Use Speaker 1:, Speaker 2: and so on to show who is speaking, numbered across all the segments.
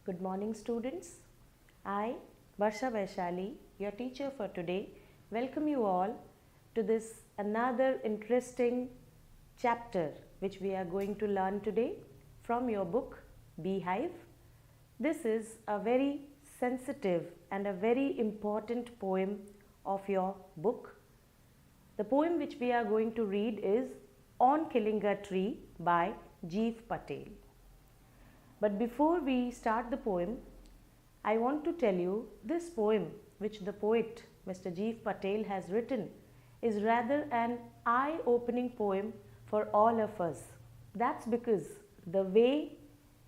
Speaker 1: Good morning, students. I, Varsha Vaishali, your teacher for today, welcome you all to this another interesting chapter which we are going to learn today from your book Beehive. This is a very sensitive and a very important poem of your book. The poem which we are going to read is On Killing a Tree by Jeev Patel. But before we start the poem, I want to tell you this poem which the poet Mr. Jeev Patel has written is rather an eye-opening poem for all of us. That's because the way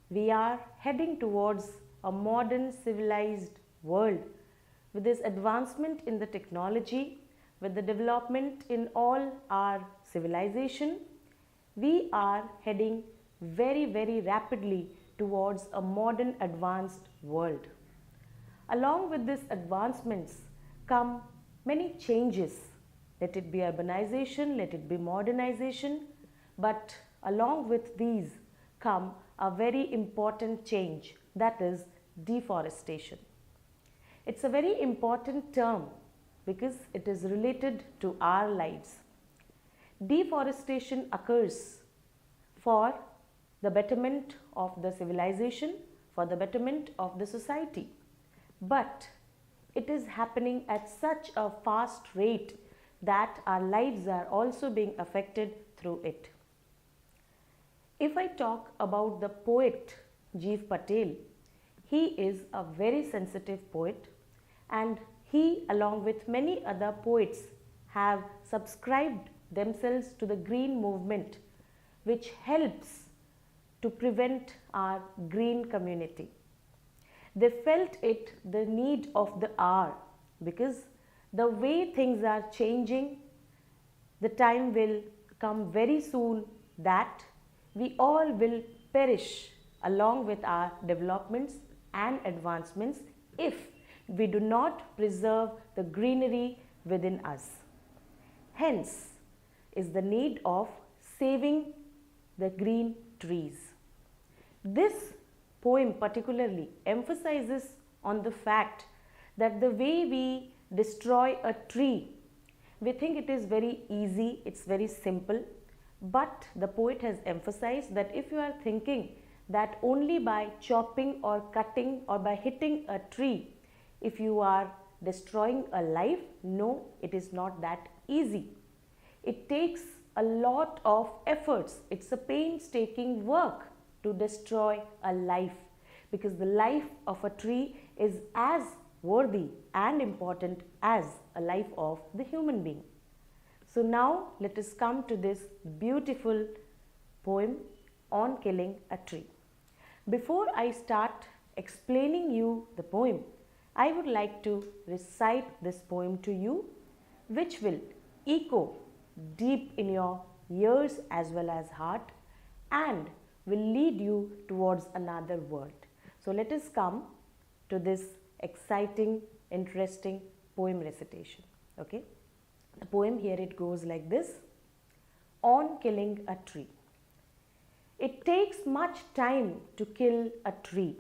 Speaker 1: we are heading towards a modern civilized world with this advancement in the technology, with the development in all our civilization, we are heading very rapidly towards a modern advanced world. Along with these advancements come many changes. Let it be urbanization, let it be modernization, but along with these come a very important change, that is deforestation. It's a very important term because it is related to our lives. Deforestation occurs for the betterment of the civilization, for the betterment of the society. But it is happening at such a fast rate that our lives are also being affected through it. If I talk about the poet Jeev Patel, he is a very sensitive poet, and he, along with many other poets, have subscribed themselves to the green movement, which helps to prevent our green community. They felt it the need of the hour because the way things are changing, the time will come very soon that we all will perish along with our developments and advancements if we do not preserve the greenery within us. Hence is the need of saving the green trees. This poem particularly emphasizes on the fact that the way we destroy a tree, we think it is very easy, it's very simple, but the poet has emphasized that if you are thinking that only by chopping or cutting or by hitting a tree, if you are destroying a life, no, it is not that easy. It takes a lot of efforts, it's a painstaking work to destroy a life, because the life of a tree is as worthy and important as a life of the human being. So now let us come to this beautiful poem on killing a tree. Before I start explaining you the poem, I would like to recite this poem to you, which will echo deep in your ears as well as heart and will lead you towards another world. So let us come to this exciting, interesting poem recitation. Okay? The poem here it goes like this. On killing a tree. It takes much time to kill a tree.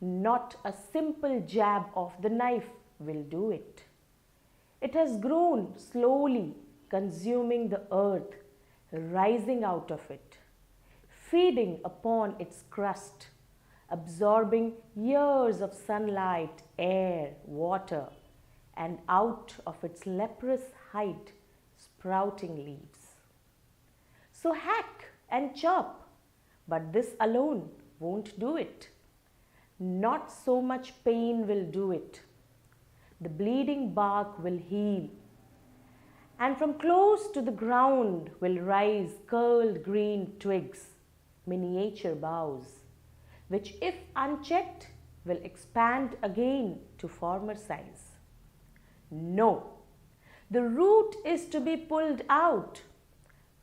Speaker 1: Not a simple jab of the knife will do it. It has grown slowly, consuming the earth, rising out of it, feeding upon its crust, absorbing years of sunlight, air, water, and out of its leprous height, sprouting leaves. So hack and chop, but this alone won't do it. Not so much pain will do it. The bleeding bark will heal, and from close to the ground will rise curled green twigs, miniature boughs, which if unchecked will expand again to former size. No, the root is to be pulled out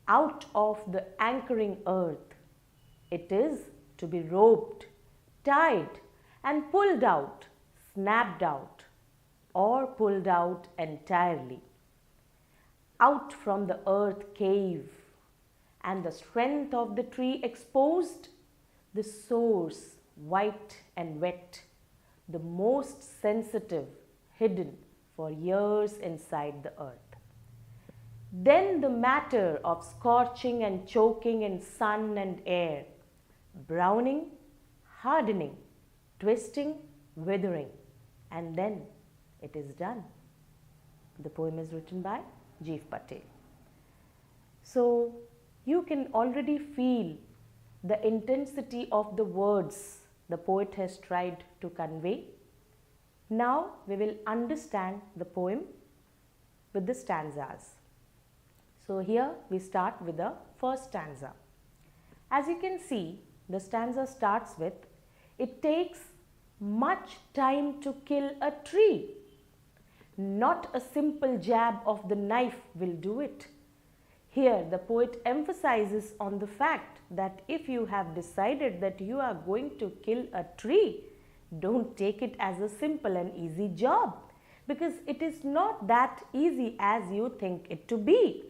Speaker 1: of the anchoring earth. It is to be roped, tied and pulled out, snapped out or pulled out entirely. Out from the earth cave, and the strength of the tree exposed, the source white and wet, the most sensitive, hidden for years inside the earth. Then the matter of scorching and choking in sun and air, browning, hardening, twisting, withering, and then it is done. The poem is written by Jeev Patel. So you can already feel the intensity of the words the poet has tried to convey. Now we will understand the poem with the stanzas. So here we start with the first stanza. As you can see, the stanza starts with, "It takes much time to kill a tree. Not a simple jab of the knife will do it." Here the poet emphasizes on the fact that if you have decided that you are going to kill a tree, don't take it as a simple and easy job, because it is not that easy as you think it to be.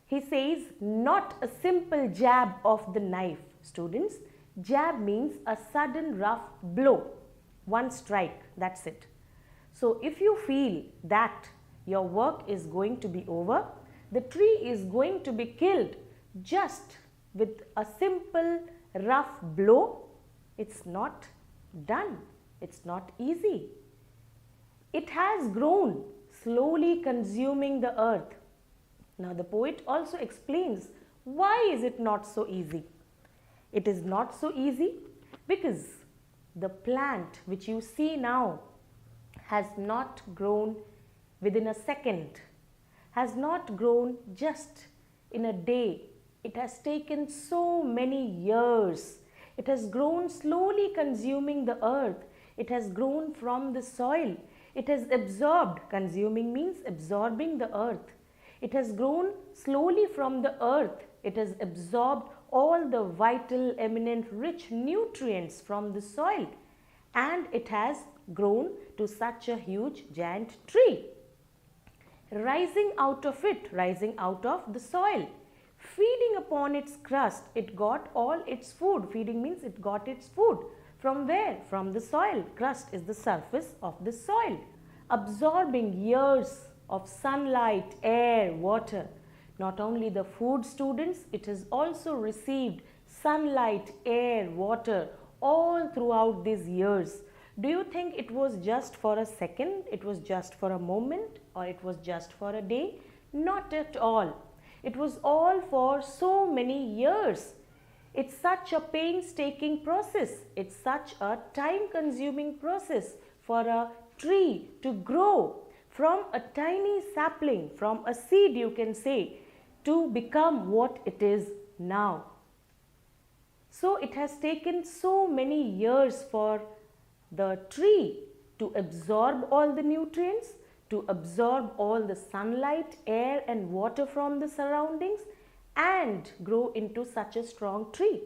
Speaker 1: He says, not a simple jab of the knife. Students, jab means a sudden rough blow. One strike, that's it. So if you feel that your work is going to be over, the tree is going to be killed just with a simple rough blow, it's not done. It's not easy. It has grown, slowly consuming the earth. Now the poet also explains why is it not so easy. It is not so easy because the plant which you see now has not grown within a second, has not grown just in a day. It has taken so many years. It has grown slowly consuming the earth. It has grown from the soil. It has absorbed, consuming means absorbing the earth. It has grown slowly from the earth. It has absorbed all the vital, eminent, rich nutrients from the soil, and it has grown to such a huge giant tree. Rising out of it, rising out of the soil, feeding upon its crust, it got all its food. Feeding means it got its food. From where? From the soil. Crust is the surface of the soil. Absorbing years of sunlight, air, water. Not only the food, students, it has also received sunlight, air, water all throughout these years. Do you think it was just for a second, it was just for a moment, or it was just for a day? Not at all. It was all for so many years. It's such a painstaking process. It's such a time-consuming process for a tree to grow from a tiny sapling, from a seed you can say, to become what it is now. So it has taken so many years for the tree to absorb all the nutrients, to absorb all the sunlight, air and water from the surroundings, and grow into such a strong tree.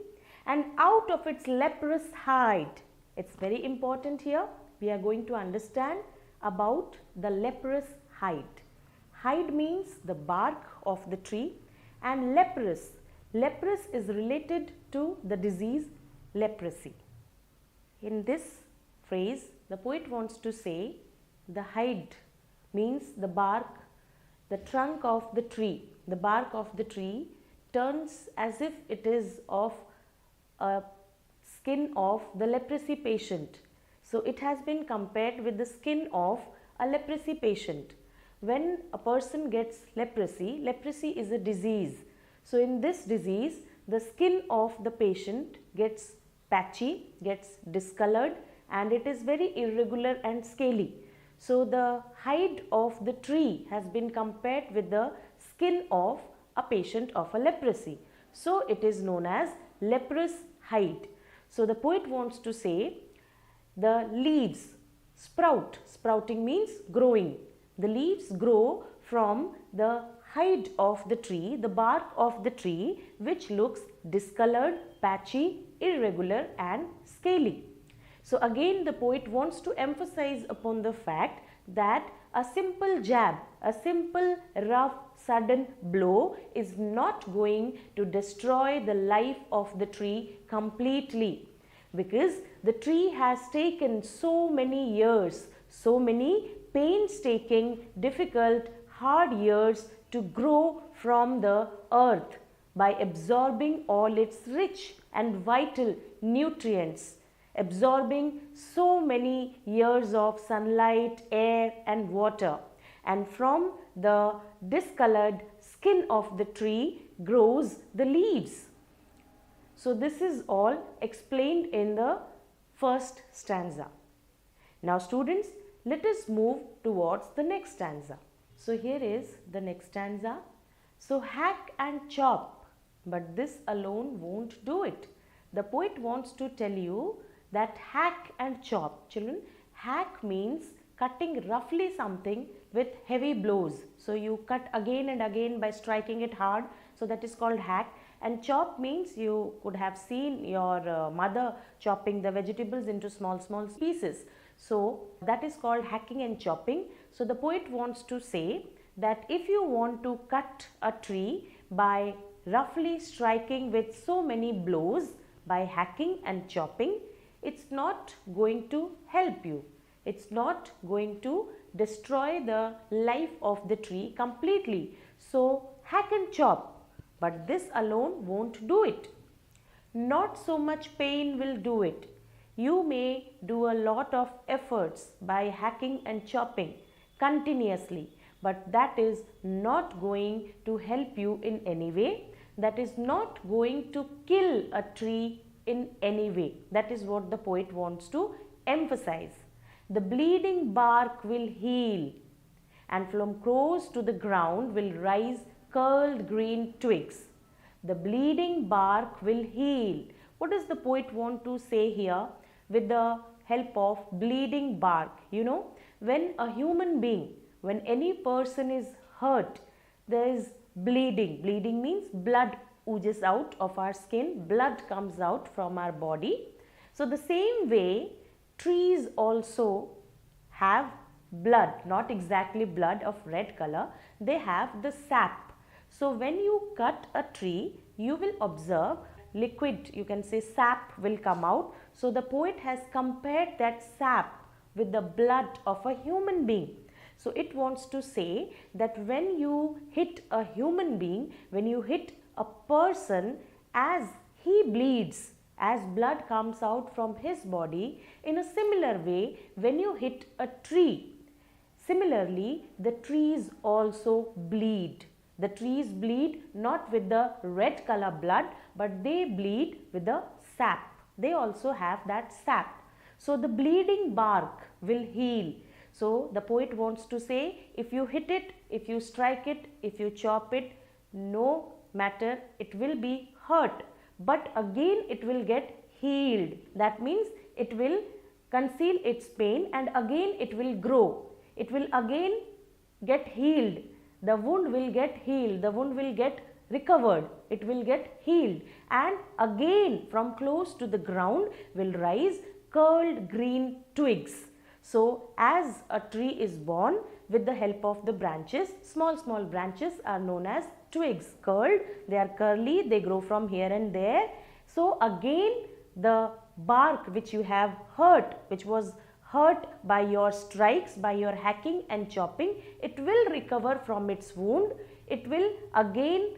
Speaker 1: And out of its leprous hide, it's very important here, we are going to understand about the leprous hide. Hide means the bark of the tree, and leprous. Leprous is related to the disease leprosy. In this phrase, the poet wants to say the hide means the bark, the trunk of the tree. The bark of the tree turns as if it is of a skin of the leprosy patient. So it has been compared with the skin of a leprosy patient. When a person gets leprosy, leprosy is a disease. So in this disease, the skin of the patient gets patchy, gets discolored, and it is very irregular and scaly. So the hide of the tree has been compared with the skin of a patient of a leprosy. So it is known as leprous hide. So the poet wants to say the leaves sprout. Sprouting means growing. The leaves grow from the hide of the tree, the bark of the tree, which looks discolored, patchy, irregular and scaly. So again the poet wants to emphasize upon the fact that a simple jab, a simple rough sudden blow is not going to destroy the life of the tree completely. because the tree has taken so many years, so many painstaking, difficult, hard years to grow from the earth by absorbing all its rich and vital nutrients, absorbing so many years of sunlight, air and water. And from the discolored skin of the tree grows the leaves. So this is all explained in the first stanza. Now students, let us move towards the next stanza. So here is the next stanza. So hack and chop, but this alone won't do it. The poet wants to tell you that hack and chop. Children, hack means cutting roughly something with heavy blows. So you cut again and again by striking it hard. So that is called hack. And chop means you could have seen your mother chopping the vegetables into small pieces. So that is called hacking and chopping. So the poet wants to say that if you want to cut a tree by roughly striking with so many blows, by hacking and chopping, it's not going to help you. It's not going to destroy the life of the tree completely. So hack and chop, but this alone won't do it. Not so much pain will do it. You may do a lot of efforts by hacking and chopping continuously, but that is not going to help you in any way. That is not going to kill a tree in any way. That is what the poet wants to emphasize. The bleeding bark will heal, and from close to the ground will rise curled green twigs. The bleeding bark will heal. What does the poet want to say here with the help of bleeding bark? You know, when a human being, when any person is hurt, there is bleeding. Bleeding means blood oozes out of our skin, blood comes out from our body. So the same way, trees also have blood, not exactly blood of red color, they have the sap. So when you cut a tree, you will observe liquid, you can say sap will come out. So the poet has compared that sap with the blood of a human being. So it wants to say that when you hit a human being, when you hit a person, as he bleeds, as blood comes out from his body, in a similar way, when you hit a tree, similarly the trees also bleed. The trees bleed not with the red color blood, but they bleed with the sap. They also have that sap. So the bleeding bark will heal. So the poet wants to say, if you hit it, if you strike it, if you chop it, no matter, it will be hurt, but again it will get healed. That means it will conceal its pain and again it will grow. It will again get healed. The wound will get healed. The wound will get recovered. It will get healed. And again from close to the ground will rise curled green twigs. So as a tree is born with the help of the branches, small branches are known as twigs. Curled, they are curly, they grow from here and there. So again the bark which you have hurt, which was hurt by your strikes, by your hacking and chopping, it will recover from its wound. It will again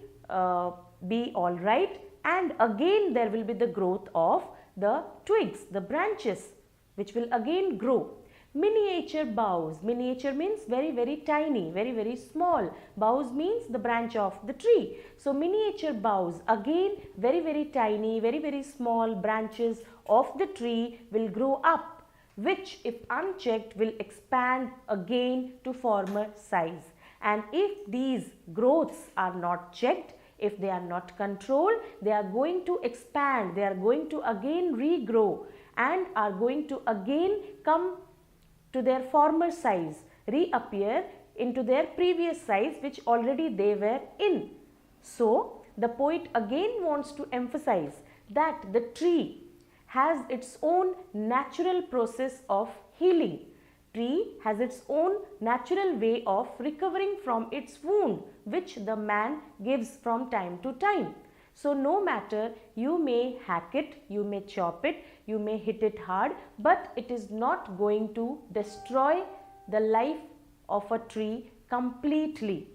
Speaker 1: be all right, and again there will be the growth of the twigs, the branches, which will again grow. Miniature boughs. Miniature means very tiny, very small. Boughs means the branch of the tree. So miniature boughs, again very tiny, very small branches of the tree will grow up, which if unchecked will expand again to former size. And if these growths are not checked, if they are not controlled, they are going to expand, they are going to again regrow and are going to again come to their former size, reappear into their previous size which already they were in. So the poet again wants to emphasize that the tree has its own natural process of healing. Tree has its own natural way of recovering from its wound which the man gives from time to time. So no matter, you may hack it, you may chop it, you may hit it hard, but it is not going to destroy the life of a tree completely.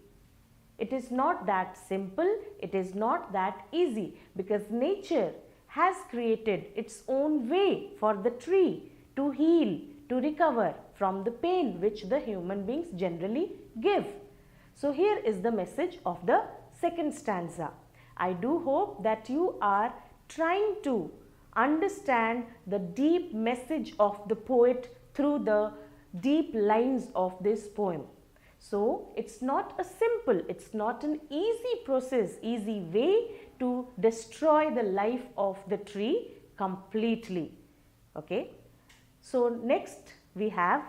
Speaker 1: It is not that simple, it is not that easy, because nature has created its own way for the tree to heal, to recover from the pain which the human beings generally give. So here is the message of the second stanza. I do hope that you are trying to understand the deep message of the poet through the deep lines of this poem. So it's not a simple, it's not an easy process, easy way to destroy the life of the tree completely. Okay. So next we have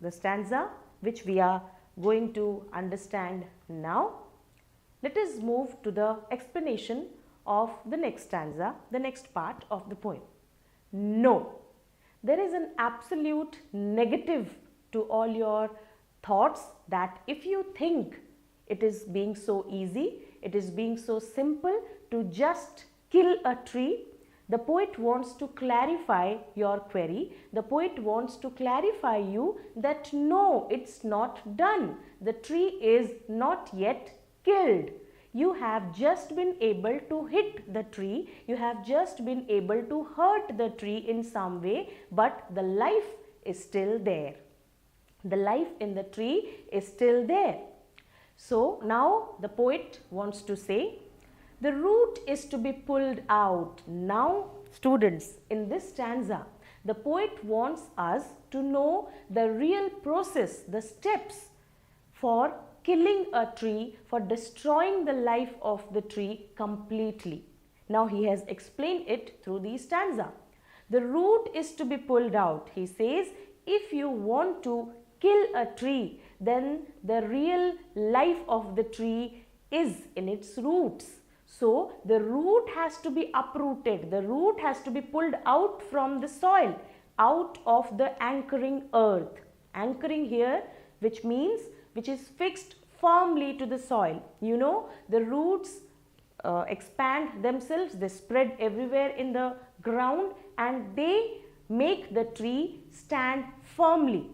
Speaker 1: the stanza which we are going to understand now. Let us move to the explanation of the next stanza, the next part of the poem. No, there is an absolute negative to all your thoughts that if you think it is being so easy, it is being so simple to just kill a tree. The poet wants to clarify your query. The poet wants to clarify you that no, it's not done. The tree is not yet killed. You have just been able to hit the tree. You have just been able to hurt the tree in some way, but the life is still there. The life in the tree is still there. So now the poet wants to say, the root is to be pulled out. Now, students, in this stanza, the poet wants us to know the real process, the steps for killing a tree, for destroying the life of the tree completely. Now he has explained it through the stanza. The root is to be pulled out. He says, if you want to kill a tree, then the real life of the tree is in its roots. So the root has to be uprooted, the root has to be pulled out from the soil, out of the anchoring earth. Anchoring here, which means which is fixed firmly to the soil. You know, the roots expand themselves, they spread everywhere in the ground and they make the tree stand firmly.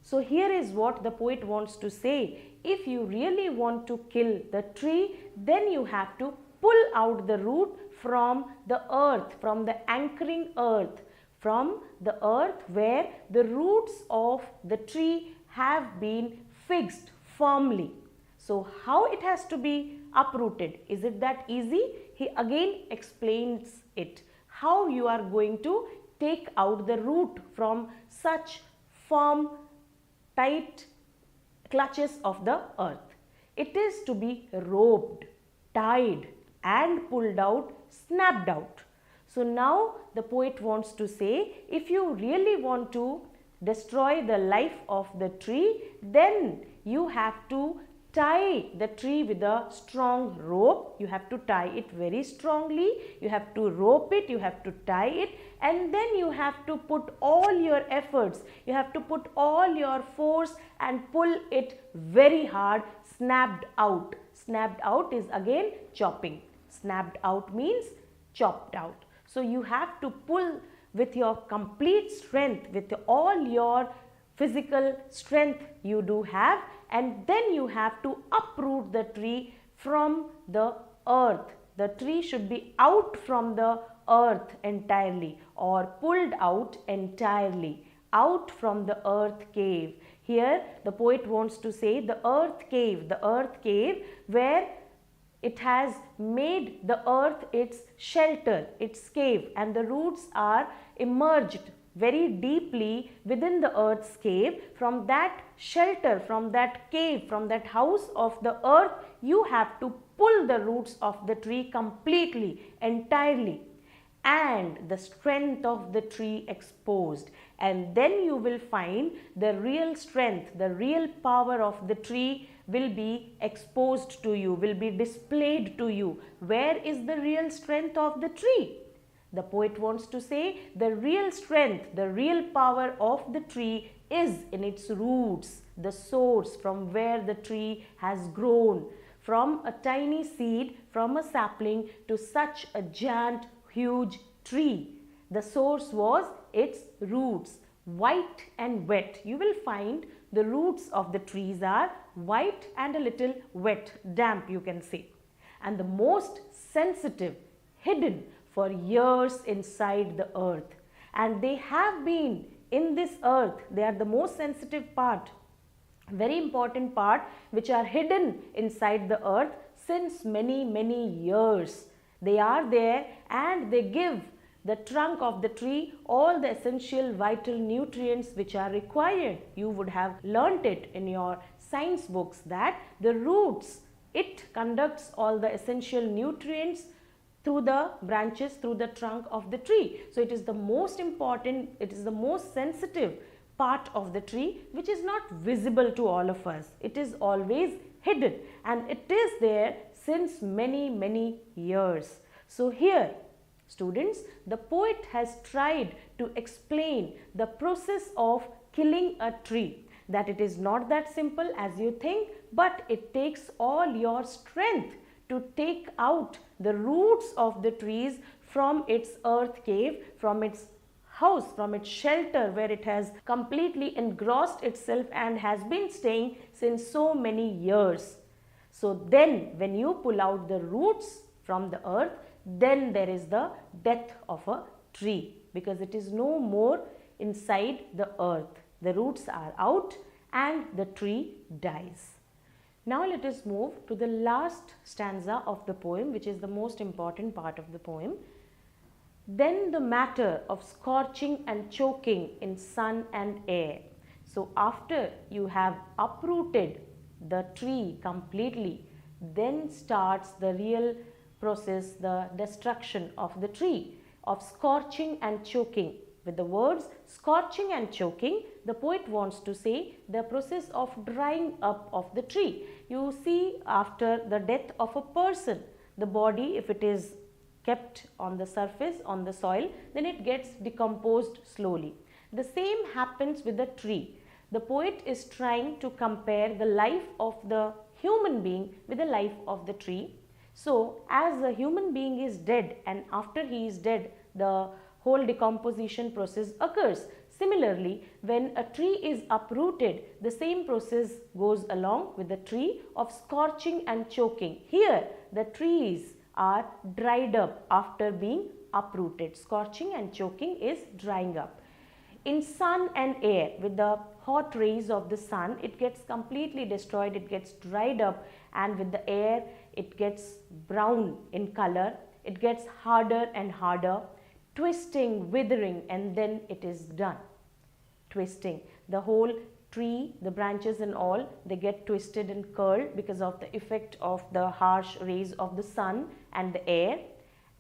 Speaker 1: So here is what the poet wants to say. If you really want to kill the tree, then you have to pull out the root from the earth, from the anchoring earth, from the earth where the roots of the tree have been fixed firmly. So how it has to be uprooted? Is it that easy? He again explains it. How you are going to take out the root from such firm, tight clutches of the earth. It is to be roped, tied and pulled out, snapped out. So now the poet wants to say, if you really want to destroy the life of the tree, then you have to tie the tree with a strong rope. You have to tie it very strongly. You have to rope it, you have to tie it, and then you have to put all your efforts, you have to put all your force and pull it very hard, snapped out. Snapped out is again chopping. Snapped out means chopped out. So you have to pull with your complete strength, with all your physical strength you do have, and then you have to uproot the tree from the earth. The tree should be out from the earth entirely, or pulled out entirely, out from the earth cave. Here the poet wants to say the earth cave where it has made the earth its shelter, its cave, and the roots are immersed very deeply within the earth's cave. From that shelter, from that cave, from that house of the earth, you have to pull the roots of the tree completely, entirely, and the strength of the tree exposed. And then you will find the real strength, the real power of the tree will be exposed to you, will be displayed to you. Where is the real strength of the tree? The poet wants to say the real strength, the real power of the tree is in its roots, the source from where the tree has grown, from a tiny seed, from a sapling to such a giant, huge tree. The source was its roots, white and wet. You will find the roots of the trees are white and a little wet, damp you can say. And the most sensitive, hidden for years inside the earth. And they have been in this earth, they are the most sensitive part, very important part, which are hidden inside the earth since many years. They are there and they give the trunk of the tree all the essential vital nutrients which are required. You would have learnt it in your science books that the roots, it conducts all the essential nutrients through the branches, through the trunk of the tree. So it is the most important, it is the most sensitive part of the tree which is not visible to all of us. It is always hidden and it is there since many years. So here, students, the poet has tried to explain the process of killing a tree, that it is not that simple as you think, but it takes all your strength to take out the roots of the trees from its earth cave, from its house, from its shelter where it has completely engrossed itself and has been staying since so many years. So then when you pull out the roots from the earth, then there is the death of a tree, because it is no more inside the earth. The roots are out and the tree dies. Now let us move to the last stanza of the poem, which is the most important part of the poem. Then the matter of scorching and choking in sun and air. So after you have uprooted the tree completely, then starts the real process, the destruction of the tree, of scorching and choking. With the words scorching and choking, the poet wants to say the process of drying up of the tree. You see, after the death of a person, the body, if it is kept on the surface, on the soil, then it gets decomposed slowly. The same happens with the tree. The poet is trying to compare the life of the human being with the life of the tree. So, as a human being is dead and after he is dead, the whole decomposition process occurs. Similarly, when a tree is uprooted, the same process goes along with the tree of scorching and choking. Here, the trees are dried up after being uprooted. Scorching and choking is drying up. In sun and air, with the hot rays of the sun, it gets completely destroyed, it gets dried up, and with the air, it gets brown in color, it gets harder and harder, twisting, withering, and then it is done. Twisting. The whole tree, the branches and all, they get twisted and curled because of the effect of the harsh rays of the sun and the air,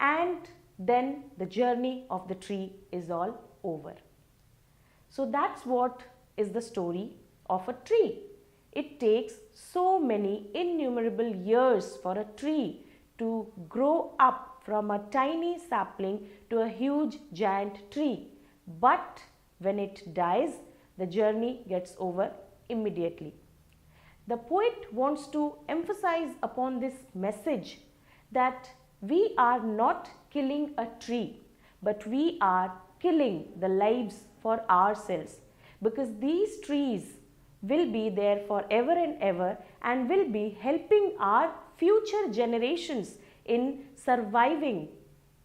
Speaker 1: and then the journey of the tree is all over. So that's what is the story of a tree. It takes so many innumerable years for a tree to grow up from a tiny sapling to a huge giant tree. But when it dies, the journey gets over immediately. The poet wants to emphasize upon this message that we are not killing a tree, but we are killing the lives for ourselves, because these trees will be there forever and ever and will be helping our future generations in surviving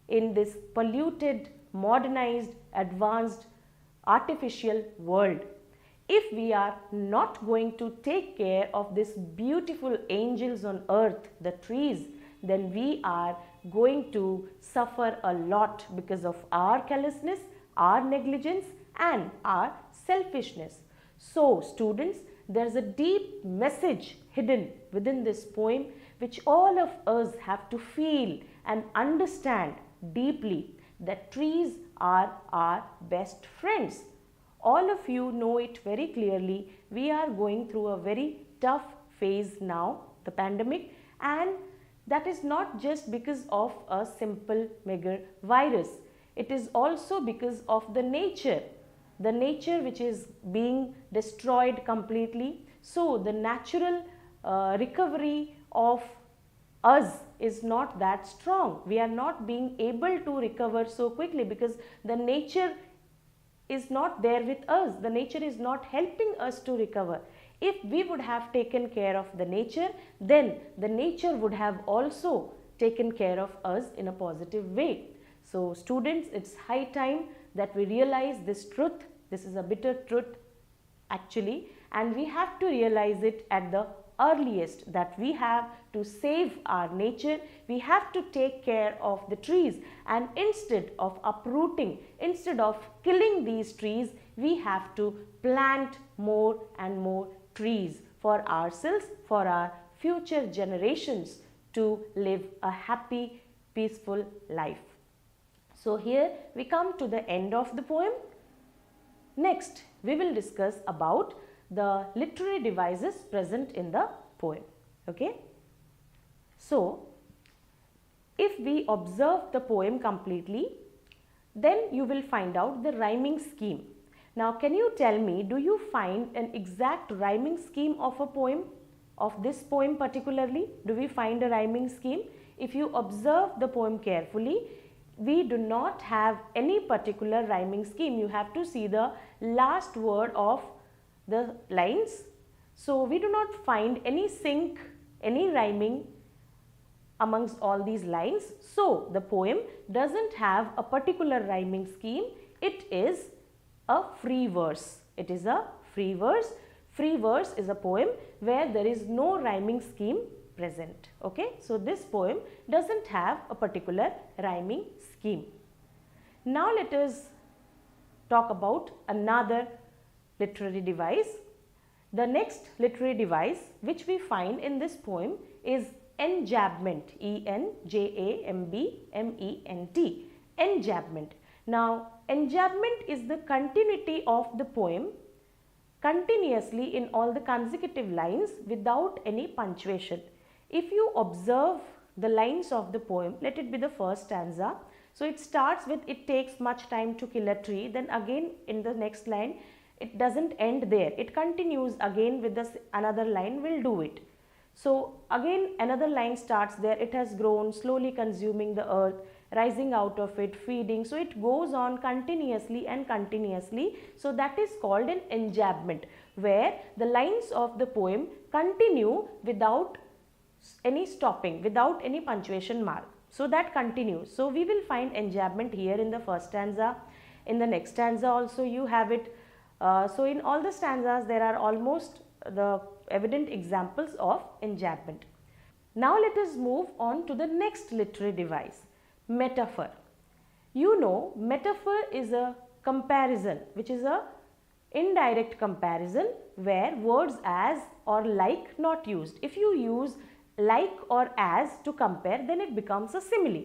Speaker 1: in this polluted, modernized, advanced, artificial world. If we are not going to take care of these beautiful angels on earth, the trees, then we are going to suffer a lot because of our carelessness, our negligence, and our selfishness. So, students, there is a deep message hidden within this poem which all of us have to feel and understand deeply, that trees are our best friends. All of you know it very clearly. We are going through a very tough phase now, the pandemic, and that is not just because of a simple meager virus. It is also because of the nature which is being destroyed completely. So the natural recovery of us is not that strong. We are not being able to recover so quickly because the nature is not there with us. The nature is not helping us to recover. If we would have taken care of the nature, then the nature would have also taken care of us in a positive way. So students, it's high time that we realize this truth. This is a bitter truth actually, and we have to realize it at the earliest, that we have to save our nature. We have to take care of the trees, and instead of uprooting, instead of killing these trees, we have to plant more and more trees for ourselves, for our future generations to live a happy, peaceful life. So here we come to the end of the poem. Next, we will discuss about the literary devices present in the poem. Okay. So, if we observe the poem completely, then you will find out the rhyming scheme. Now, can you tell me, do you find an exact rhyming scheme of a poem, of this poem particularly? Do we find a rhyming scheme? If you observe the poem carefully, we do not have any particular rhyming scheme. You have to see the last word of the lines. So we do not find any sync, any rhyming amongst all these lines. So the poem doesn't have a particular rhyming scheme. It is a free verse. It is a free verse. Free verse is a poem where there is no rhyming scheme present. Okay, so this poem doesn't have a particular rhyming scheme. Now let us talk about another literary device. The next literary device which we find in this poem is enjambment, E-N-J-A-M-B-M-E-N-T, enjambment. Now, enjambment is the continuity of the poem continuously in all the consecutive lines without any punctuation. If you observe the lines of the poem, let it be the first stanza. So it starts with, it takes much time to kill a tree. Then again in the next line, it doesn't end there. It continues again with this another line, will do it. So again another line starts there. It has grown, slowly consuming the earth, rising out of it, feeding. So it goes on continuously and continuously. So that is called an enjambment, where the lines of the poem continue without any stopping, without any punctuation mark. So that continues. So we will find enjambment here in the first stanza. In the next stanza also you have it. So in all the stanzas there are almost the evident examples of enjambment. Now let us move on to the next literary device, metaphor. You know, metaphor is a comparison, which is a indirect comparison where words as or like not used. If you use like or as to compare, then it becomes a simile.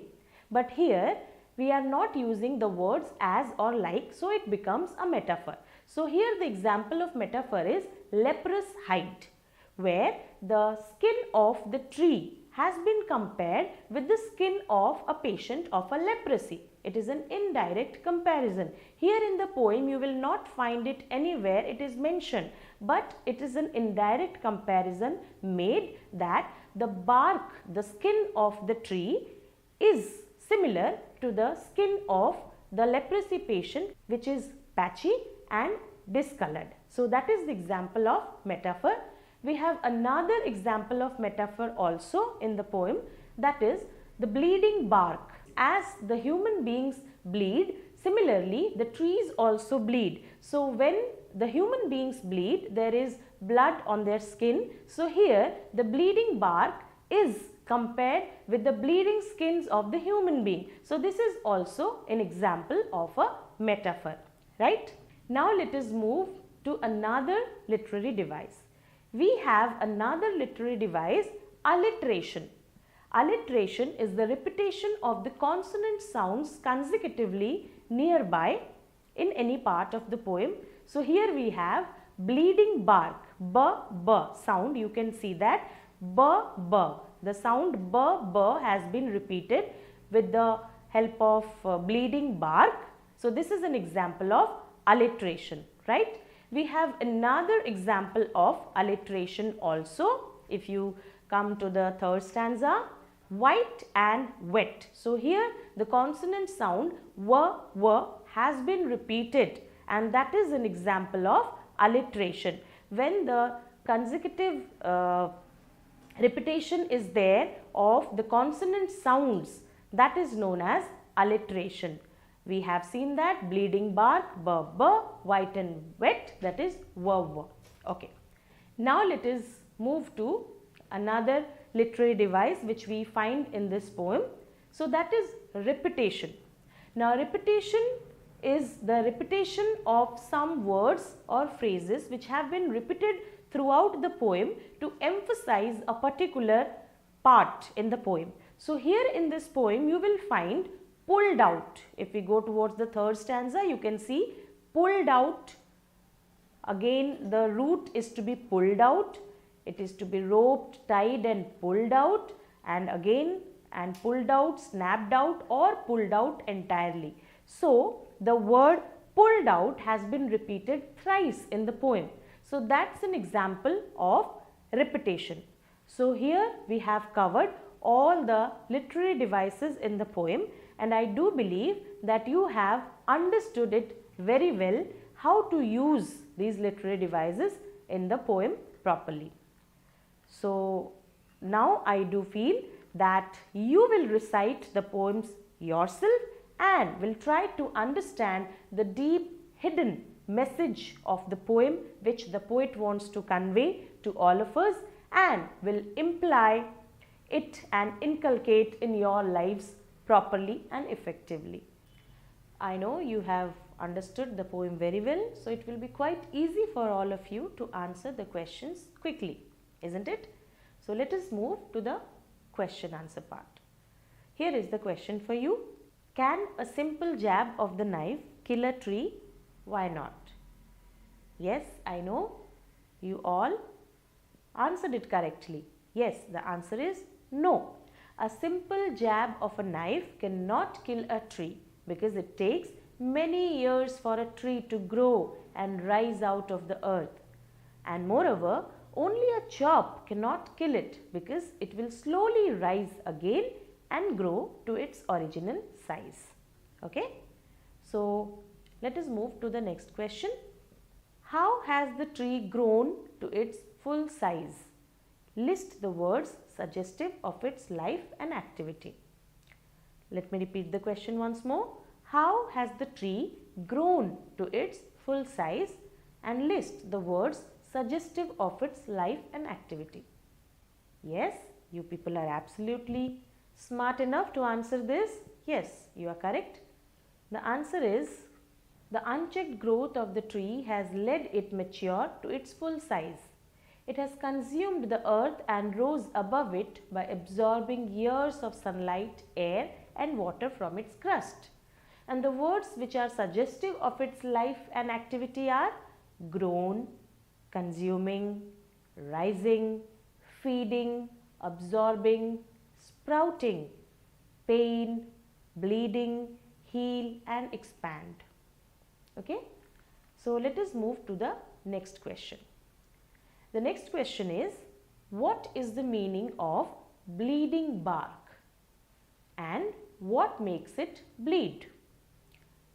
Speaker 1: But here we are not using the words as or like, so it becomes a metaphor. So here the example of metaphor is leprous hide, where the skin of the tree has been compared with the skin of a patient of a leprosy. It is an indirect comparison. Here in the poem you will not find it anywhere it is mentioned, but it is an indirect comparison made that the bark, the skin of the tree is similar to the skin of the leprosy patient, which is patchy and discolored. So that is the example of metaphor. We have another example of metaphor also in the poem, that is the bleeding bark. As the human beings bleed, similarly the trees also bleed. So when the human beings bleed, there is blood on their skin. So here the bleeding bark is compared with the bleeding skins of the human being. So this is also an example of a metaphor, right? Now let us move to another literary device. We have another literary device, alliteration. Alliteration is the repetition of the consonant sounds consecutively nearby in any part of the poem. So here we have bleeding bark, b, b sound, you can see that, b, b. The sound b, b has been repeated with the help of bleeding bark. So this is an example of alliteration, right? We have another example of alliteration also. If you come to the third stanza. White and wet. So here the consonant sound w has been repeated, and that is an example of alliteration. When the consecutive repetition is there of the consonant sounds, that is known as alliteration. We have seen that bleeding bark, b, b, white and wet, that is w, w. Okay. Now let us move to another literary device which we find in this poem. So that is repetition. Now repetition is the repetition of some words or phrases which have been repeated throughout the poem to emphasize a particular part in the poem. So here in this poem you will find pulled out. If we go towards the third stanza, you can see pulled out. Again the root is to be pulled out. It is to be roped, tied and pulled out, and again and pulled out, snapped out or pulled out entirely. So the word pulled out has been repeated thrice in the poem. So that's an example of repetition. So here we have covered all the literary devices in the poem, and I do believe that you have understood it very well how to use these literary devices in the poem properly. So now I do feel that you will recite the poems yourself and will try to understand the deep hidden message of the poem which the poet wants to convey to all of us, and will imply it and inculcate in your lives properly and effectively. I know you have understood the poem very well, so it will be quite easy for all of you to answer the questions quickly, isn't it? So let us move to the question answer part. Here is the question for you. Can a simple jab of the knife kill a tree? Why not? Yes, I know you all answered it correctly. Yes, the answer is no. A simple jab of a knife cannot kill a tree because it takes many years for a tree to grow and rise out of the earth. And moreover, only a chop cannot kill it because it will slowly rise again and grow to its original size. Okay? So, let us move to the next question. How has the tree grown to its full size? List the words suggestive of its life and activity. Let me repeat the question once more. How has the tree grown to its full size, and list the words suggestive of its life and activity. Yes, you people are absolutely smart enough to answer this. Yes, you are correct. The answer is the unchecked growth of the tree has led it mature to its full size. It has consumed the earth and rose above it by absorbing years of sunlight, air and water from its crust. And the words which are suggestive of its life and activity are grown, consuming, rising, feeding, absorbing, sprouting, pain, bleeding, heal and expand. Okay. So let us move to the next question. The next question is, what is the meaning of bleeding bark and what makes it bleed?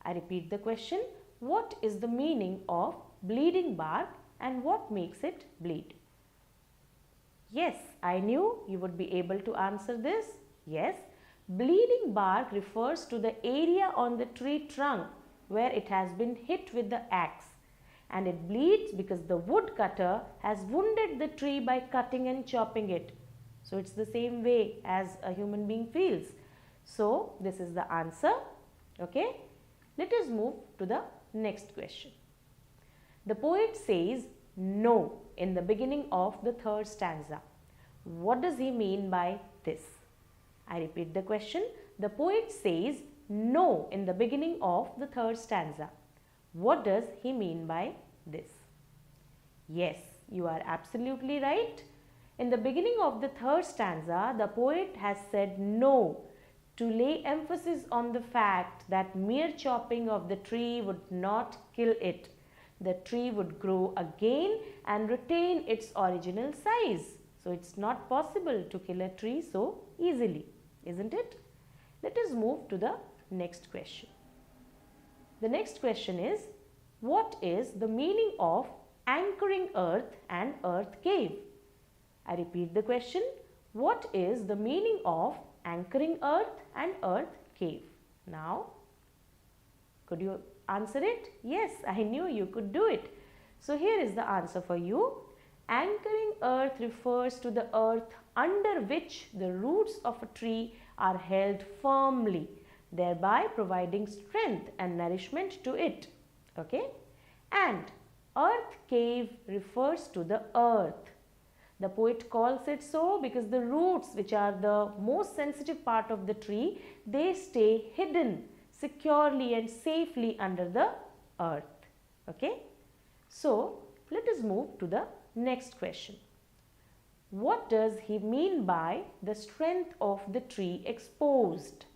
Speaker 1: I repeat the question, what is the meaning of bleeding bark and what makes it bleed? Yes, I knew you would be able to answer this. Yes, bleeding bark refers to the area on the tree trunk where it has been hit with the axe, and it bleeds because the woodcutter has wounded the tree by cutting and chopping it. So it's the same way as a human being feels. So this is the answer. Okay. Let us move to the next question. The poet says no in the beginning of the third stanza. What does he mean by this? I repeat the question. The poet says no in the beginning of the third stanza. What does he mean by this? Yes, you are absolutely right. In the beginning of the third stanza, the poet has said no to lay emphasis on the fact that mere chopping of the tree would not kill it. The tree would grow again and retain its original size. So it's not possible to kill a tree so easily, isn't it? Let us move to the next question. The next question is, what is the meaning of anchoring earth and earth cave? I repeat the question. What is the meaning of anchoring earth and earth cave? Now, could you answer it? Yes, I knew you could do it. So here is the answer for you. Anchoring earth refers to the earth under which the roots of a tree are held firmly, thereby providing strength and nourishment to it. Okay? And earth cave refers to the earth. The poet calls it so because the roots, which are the most sensitive part of the tree, they stay hidden securely and safely under the earth. Okay? So, let us move to the next question. What does he mean by the strength of the tree exposed?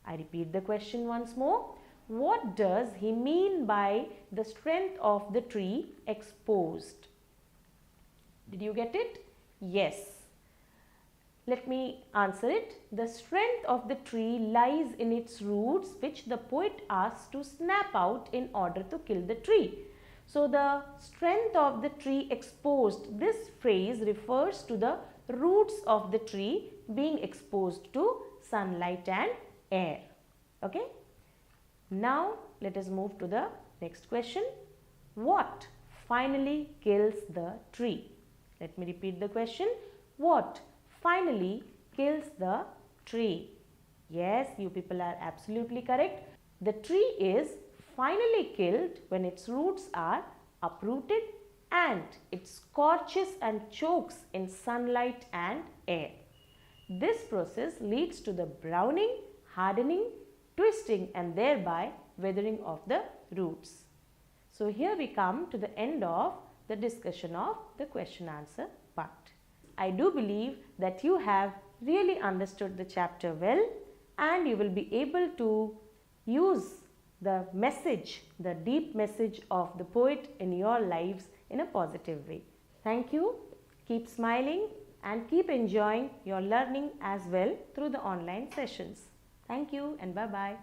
Speaker 1: I repeat the question once more. What does he mean by the strength of the tree exposed? Did you get it? Yes. Let me answer it. The strength of the tree lies in its roots, which the poet asks to snap out in order to kill the tree. So the strength of the tree exposed, this phrase refers to the roots of the tree being exposed to sunlight and air. Okay? Now let us move to the next question. What finally kills the tree? Let me repeat the question. What finally kills the tree? Yes, you people are absolutely correct. The tree is finally killed when its roots are uprooted and it scorches and chokes in sunlight and air. This process leads to the browning, hardening, twisting and thereby withering of the roots. So here we come to the end of the discussion of the question answer part. I do believe that you have really understood the chapter well and you will be able to use the message, the deep message of the poet in your lives in a positive way. Thank you. Keep smiling and keep enjoying your learning as well through the online sessions. Thank you and bye-bye.